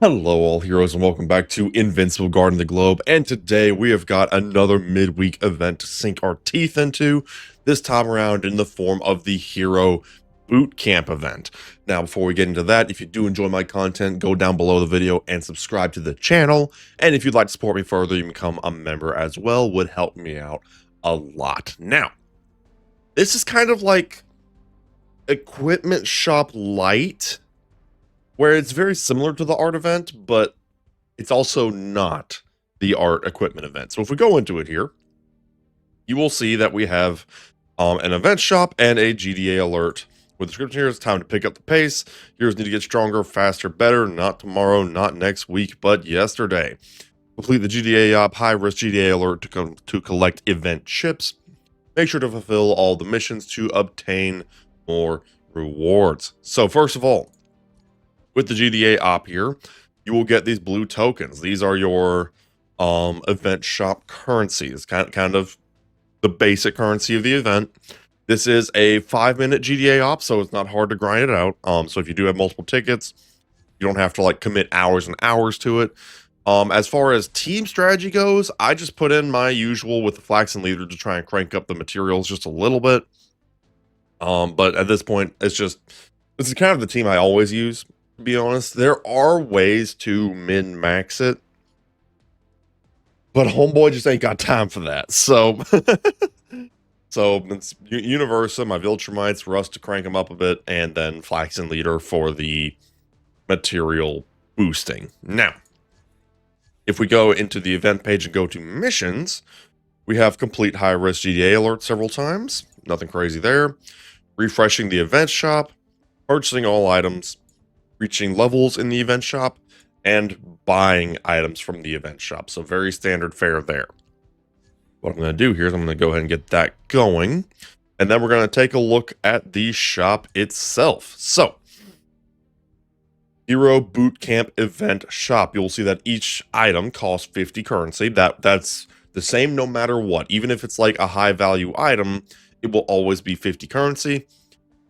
Hello, all heroes, and welcome back to Invincible Guarding the Globe. And today we have got another midweek event to sink our teeth into, this time around in the form of the Hero Boot Camp event. Now, before we get into that, if you do enjoy my content, go down below the video and subscribe to the channel. And if you'd like to support me further, you can become a member as well, would help me out a lot. Now, this is kind of like Equipment Shop Light, where it's very similar to the art event, but it's also not the art equipment event. So if we go into it here, you will see that we have an event shop and a GDA alert. With the description here, it's time to pick up the pace. Heroes need to get stronger, faster, better, not tomorrow, not next week, but yesterday. Complete the GDA op, high-risk GDA alert to collect event chips. Make sure to fulfill all the missions to obtain more rewards. So first of all, with the GDA op here, you will get these blue tokens. These are your event shop currencies, kind of the basic currency of the event. This is a 5-minute GDA op, so it's not hard to grind it out. So if you do have multiple tickets, you don't have to like commit hours and hours to it. As far as team strategy goes, I just put in my usual with the Flaxen Leader to try and crank up the materials just a little bit. But at this point, this is kind of the team I always use. To be honest, there are ways to min-max it, but homeboy just ain't got time for that. So, it's Universa, my Viltrumites, Rust to crank them up a bit, and then Flaxen Leader for the material boosting. Now, if we go into the event page and go to missions, we have complete high-risk GDA alert several times. Nothing crazy there. Refreshing the event shop, purchasing all items, reaching levels in the event shop, and buying items from the event shop. So very standard fare there. What I'm going to do here is I'm going to go ahead and get that going, and then we're going to take a look at the shop itself. So, Hero Bootcamp Event Shop. You'll see that each item costs 50 currency. That's the same no matter what. Even if it's like a high value item, it will always be 50 currency.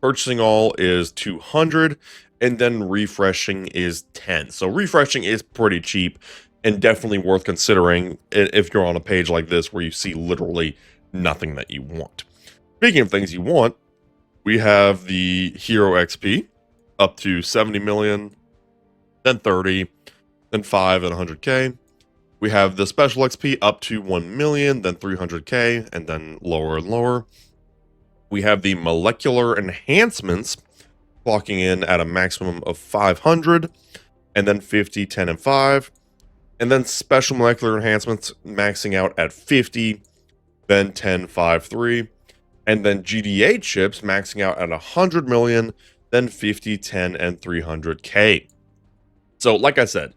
Purchasing all is 200, and then refreshing is 10. So refreshing is pretty cheap and definitely worth considering if you're on a page like this where you see literally nothing that you want. Speaking of things you want, we have the Hero XP up to 70 million, then 30, then 5 and 100k. We have the special XP up to 1 million, then 300k, and then lower and lower. We have the molecular enhancements clocking in at a maximum of 500, and then 50, 10, and 5. And then special molecular enhancements maxing out at 50, then 10, 5, 3. And then GDA chips maxing out at 100 million, then 50, 10, and 300k. So like I said,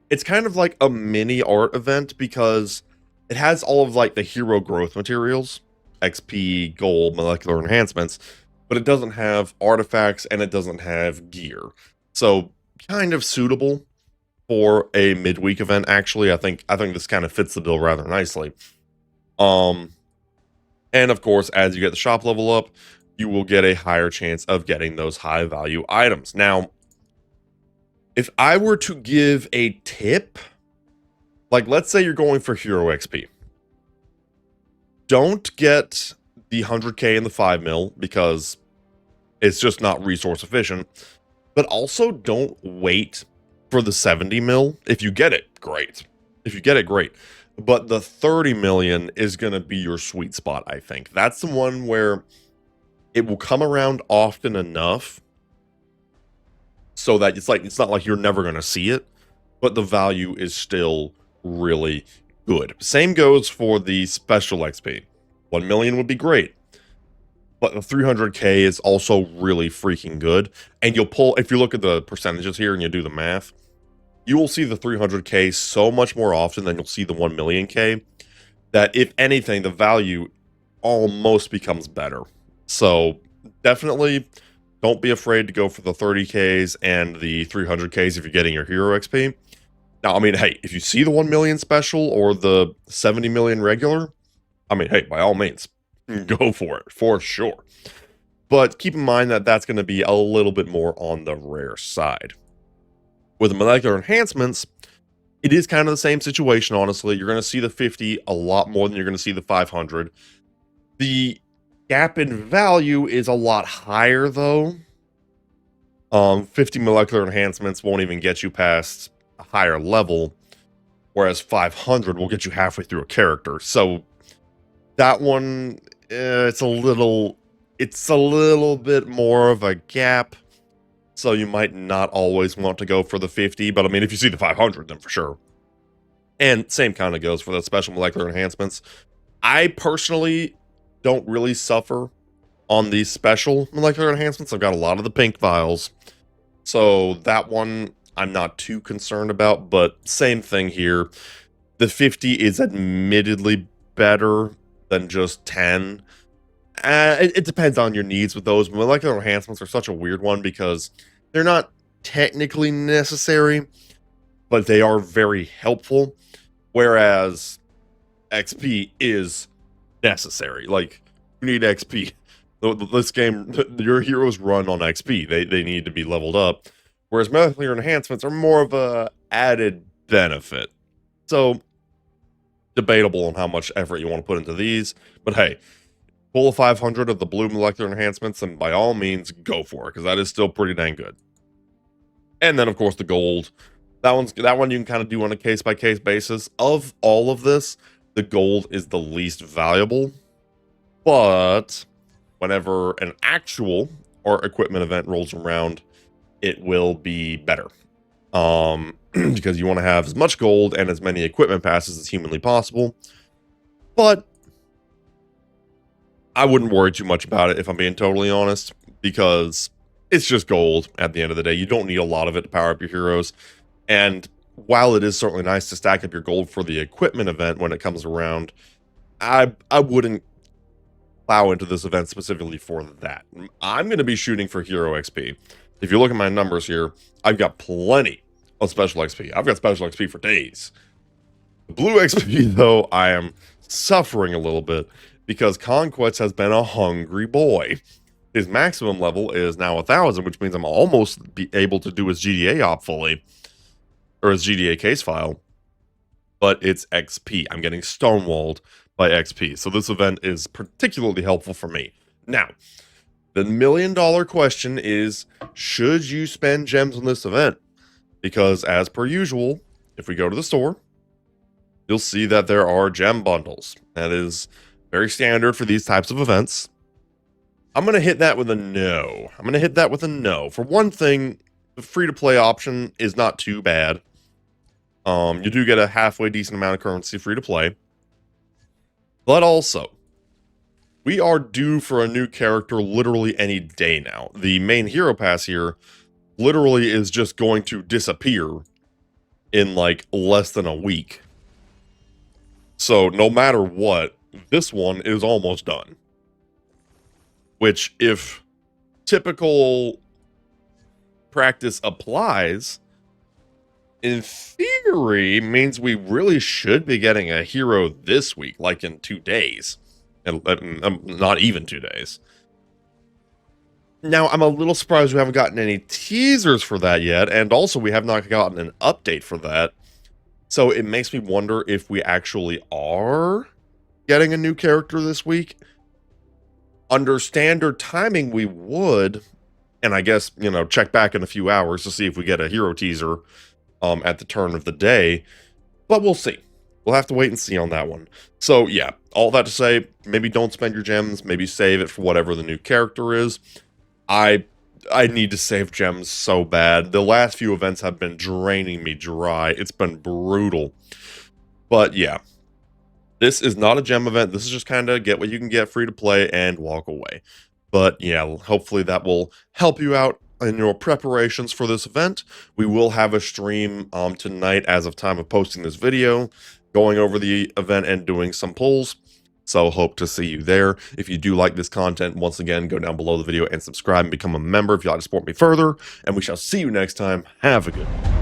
it's kind of like a mini art event because it has all of like the hero growth materials, XP, gold, molecular enhancements, but it doesn't have artifacts and it doesn't have gear. So kind of suitable for a midweek event. Actually, I think this kind of fits the bill rather nicely. And of course, as you get the shop level up, you will get a higher chance of getting those high value items. Now, if I were to give a tip, like let's say you're going for Hero XP, don't get the 100k and the 5 mil because it's just not resource efficient, but also don't wait for the 70 mil. If you get it, great. If you get it, great. But the 30 million is going to be your sweet spot, I think. That's the one where it will come around often enough so that it's not like you're never going to see it, but the value is still really good. Same goes for the special XP. 1 million would be great, but the 300k is also really freaking good. And you'll pull, if you look at the percentages here and you do the math, you will see the 300k so much more often than you'll see the 1 million k, that if anything, the value almost becomes better. So definitely don't be afraid to go for the 30ks and the 300ks if you're getting your hero XP. Now, I mean, hey, if you see the 1 million special or the 70 million regular, I mean, hey, by all means, go for it, for sure. But keep in mind that that's going to be a little bit more on the rare side. With the molecular enhancements, it is kind of the same situation, honestly. You're going to see the 50 a lot more than you're going to see the 500. The gap in value is a lot higher, though. 50 molecular enhancements won't even get you past a higher level, whereas 500 will get you halfway through a character. So that one, it's a little bit more of a gap. So you might not always want to go for the 50, but I mean, if you see the 500, then for sure. And same kind of goes for the special molecular enhancements. I personally don't really suffer on these special molecular enhancements. I've got a lot of the pink vials, so that one I'm not too concerned about, but same thing here. The 50 is admittedly better than just 10. It depends on your needs with those. Molecular enhancements are such a weird one because they're not technically necessary, but they are very helpful, whereas XP is necessary. Like, you need XP. This game, your heroes run on XP. They need to be leveled up, whereas molecular enhancements are more of a added benefit. So, debatable on how much effort you want to put into these, but hey, pull a 500 of the blue molecular enhancements, and by all means, go for it, because that is still pretty dang good. And then, of course, the gold. That one you can kind of do on a case-by-case basis. Of all of this, the gold is the least valuable, but whenever an actual or equipment event rolls around, it will be better. Because you want to have as much gold and as many equipment passes as humanly possible. But I wouldn't worry too much about it, if I'm being totally honest, because it's just gold at the end of the day. You don't need a lot of it to power up your heroes. And while it is certainly nice to stack up your gold for the equipment event when it comes around, I wouldn't plow into this event specifically for that. I'm going to be shooting for hero XP. If you look at my numbers here, I've got plenty of special XP. I've got special XP for days. The blue XP, though, I am suffering a little bit because Conquest has been a hungry boy. His maximum level is now 1,000, which means I'm almost be able to do his GDA op fully, or his GDA case file, but it's XP. I'm getting stonewalled by XP, so this event is particularly helpful for me. Now, the million-dollar question is, should you spend gems on this event? Because as per usual, if we go to the store, you'll see that there are gem bundles. That is very standard for these types of events. I'm going to hit that with a no. I'm going to hit that with a no. For one thing, the free-to-play option is not too bad. You do get a halfway decent amount of currency free-to-play. But also, we are due for a new character literally any day now. The main hero pass here literally is just going to disappear in like less than a week. So no matter what, this one is almost done. Which, if typical practice applies, in theory means we really should be getting a hero this week, like in 2 days. And not even 2 days. Now, I'm a little surprised we haven't gotten any teasers for that yet, and also we have not gotten an update for that. So it makes me wonder if we actually are getting a new character this week. Under standard timing, we would, and I guess, you know, check back in a few hours to see if we get a hero teaser at the turn of the day, but we'll see. We'll have to wait and see on that one. So yeah, all that to say, maybe don't spend your gems, maybe save it for whatever the new character is. I need to save gems so bad. The last few events have been draining me dry. It's been brutal. But yeah, this is not a gem event. This is just kind of get what you can get free to play and walk away. But yeah, hopefully that will help you out in your preparations for this event. We will have a stream tonight as of time of posting this video, going over the event and doing some pulls. So hope to see you there. If you do like this content, once again, go down below the video and subscribe and become a member if you'd like to support me further. And we shall see you next time. Have a good one.